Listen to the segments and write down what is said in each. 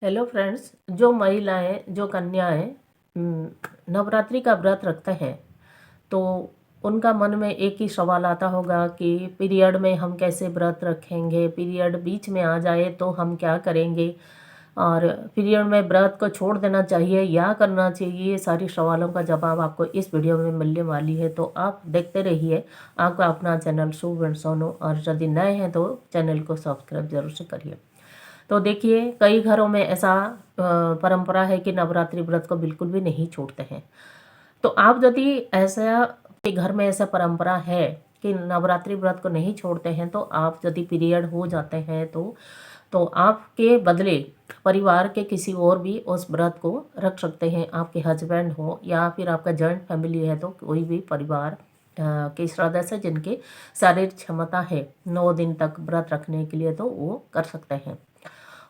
Hello friends, जो महिलाएं जो कन्याएं नवरात्रि का व्रत रखते हैं तो उनका मन में एक ही सवाल आता होगा कि पीरियड में हम कैसे व्रत रखेंगे, पीरियड बीच में आ जाए तो हम क्या करेंगे और पीरियड में व्रत को छोड़ देना चाहिए या करना चाहिए। ये सारी सवालों का जवाब आपको इस वीडियो में मिलने वाली है, तो आप देखते रहिए। आपका अपना चैनल शुभ एंड सोनू, और यदि नए हैं तो चैनल को सब्सक्राइब जरूर से करिए। तो देखिए, कई घरों में ऐसा परंपरा है कि नवरात्रि व्रत को बिल्कुल भी नहीं छोड़ते हैं। तो आप यदि ऐसा कि घर में ऐसा परंपरा है कि नवरात्रि व्रत को नहीं छोड़ते हैं, तो आप यदि पीरियड हो जाते हैं तो आपके बदले परिवार के किसी और भी उस व्रत को रख सकते हैं। आपके हस्बैंड हो या फिर आपका जॉइंट फैमिली है तो कोई भी परिवार के सदस्य जिनके शारीरिक क्षमता है 9 दिन तक व्रत रखने के लिए, तो वो कर सकते हैं।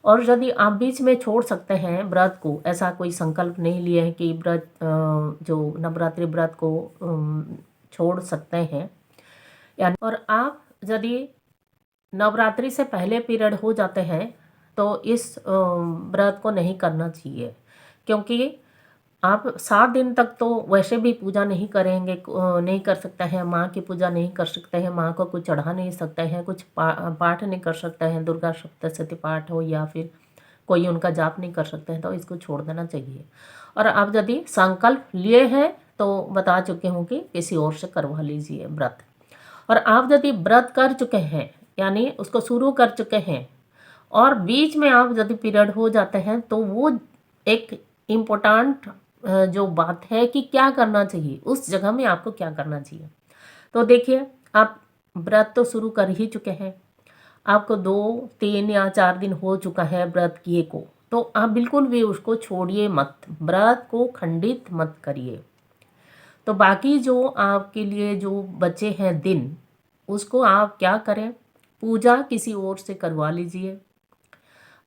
और यदि आप बीच में छोड़ सकते हैं व्रत को, ऐसा कोई संकल्प नहीं लिए है कि व्रत जो नवरात्रि व्रत को छोड़ सकते हैं, यानी और आप यदि नवरात्रि से पहले पीरियड हो जाते हैं तो इस व्रत को नहीं करना चाहिए, क्योंकि आप 7 दिन तक तो वैसे भी पूजा नहीं करेंगे, नहीं कर सकते हैं, माँ की पूजा नहीं कर सकते हैं, माँ को कुछ चढ़ा नहीं सकते हैं, कुछ पाठ नहीं कर सकते हैं, दुर्गा सप्तशती पाठ हो या फिर कोई उनका जाप नहीं कर सकते हैं, तो इसको छोड़ देना चाहिए। और आप यदि संकल्प लिए हैं तो बता चुके हूँ कि किसी और से करवा लीजिए व्रत। और आप यदि व्रत कर चुके हैं, यानी उसको शुरू कर चुके हैं और बीच में आप यदि पीरियड हो जाते हैं, तो वो एक इम्पोर्टेंट जो बात है कि क्या करना चाहिए, उस जगह में आपको क्या करना चाहिए। तो देखिए, आप व्रत तो शुरू कर ही चुके हैं, आपको 2, 3 या 4 दिन हो चुका है व्रत किए को, तो आप बिल्कुल भी उसको छोड़िए मत, व्रत को खंडित मत करिए। तो बाकी जो आपके लिए जो बचे हैं दिन, उसको आप क्या करें, पूजा किसी और से करवा लीजिए।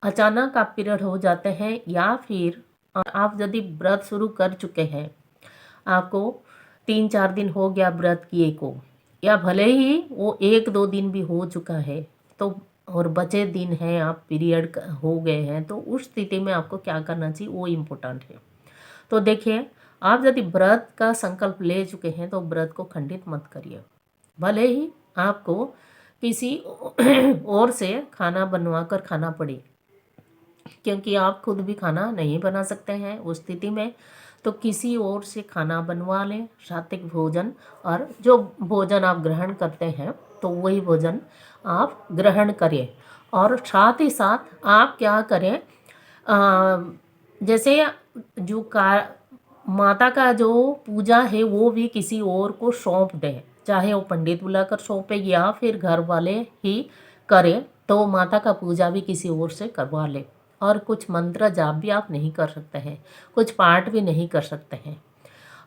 अचानक आप पीरियड हो जाते हैं या फिर आप यदि व्रत शुरू कर चुके हैं, आपको 3-4 दिन हो गया व्रत किए को, या भले ही वो 1-2 दिन भी हो चुका है, तो और बचे दिन हैं, आप पीरियड हो गए हैं, तो उस स्थिति में आपको क्या करना चाहिए वो इम्पोर्टेंट है। तो देखिए, आप यदि व्रत का संकल्प ले चुके हैं तो व्रत को खंडित मत करिए, भले ही आपको किसी और से खाना बनवा कर खाना पड़े, क्योंकि आप खुद भी खाना नहीं बना सकते हैं उस स्थिति में, तो किसी और से खाना बनवा लें, सात्विक भोजन। और जो भोजन आप ग्रहण करते हैं तो वही भोजन आप ग्रहण करें। और साथ ही साथ आप क्या करें, जैसे जो का माता का जो पूजा है वो भी किसी और को सौंप दें, चाहे वो पंडित बुलाकर सौंपे या फिर घर वाले ही करें, तो माता का पूजा भी किसी और से करवा लें। और कुछ मंत्र जाप भी आप नहीं कर सकते हैं, कुछ पाठ भी नहीं कर सकते हैं,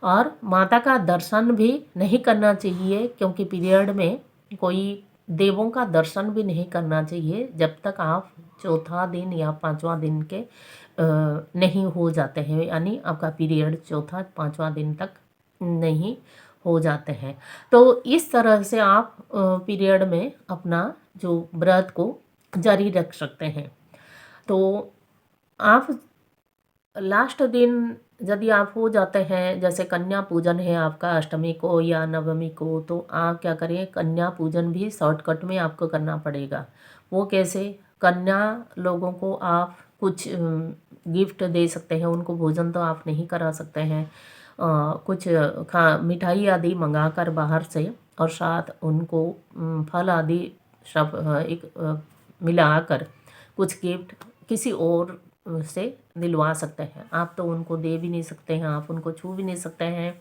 और माता का दर्शन भी नहीं करना चाहिए, क्योंकि पीरियड में कोई देवों का दर्शन भी नहीं करना चाहिए जब तक आप चौथा दिन या 5वां दिन के नहीं हो जाते हैं, यानी आपका पीरियड चौथा 5वां दिन तक नहीं हो जाते हैं। तो इस तरह से आप पीरियड में अपना जो व्रत को जारी रख सकते हैं। तो आप लास्ट दिन यदि आप हो जाते हैं, जैसे कन्या पूजन है आपका अष्टमी को या नवमी को, तो आप क्या करें, कन्या पूजन भी शॉर्टकट में आपको करना पड़ेगा। वो कैसे, कन्या लोगों को आप कुछ गिफ्ट दे सकते हैं, उनको भोजन तो आप नहीं करा सकते हैं, कुछ मिठाई आदि मंगा कर बाहर से, और साथ उनको फल आदि सब मिलाकर कुछ गिफ्ट किसी और से दिलवा सकते हैं। आप तो उनको दे भी नहीं सकते हैं, आप उनको छू भी नहीं सकते हैं।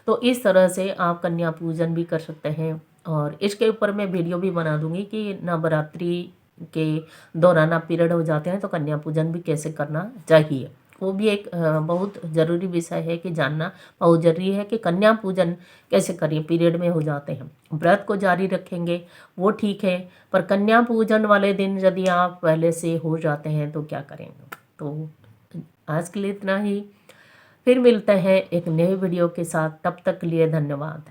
तो इस तरह से आप कन्या पूजन भी कर सकते हैं। और इसके ऊपर मैं वीडियो भी बना दूंगी कि नवरात्रि के दौरान आप पीरियड हो जाते हैं तो कन्या पूजन भी कैसे करना चाहिए। वो भी एक बहुत ज़रूरी विषय है कि जानना बहुत ज़रूरी है कि कन्या पूजन कैसे करें, पीरियड में हो जाते हैं। व्रत को जारी रखेंगे वो ठीक है, पर कन्या पूजन वाले दिन यदि आप पहले से हो जाते हैं तो क्या करेंगे। तो आज के लिए इतना ही, फिर मिलते हैं एक नए वीडियो के साथ, तब तक के लिए धन्यवाद।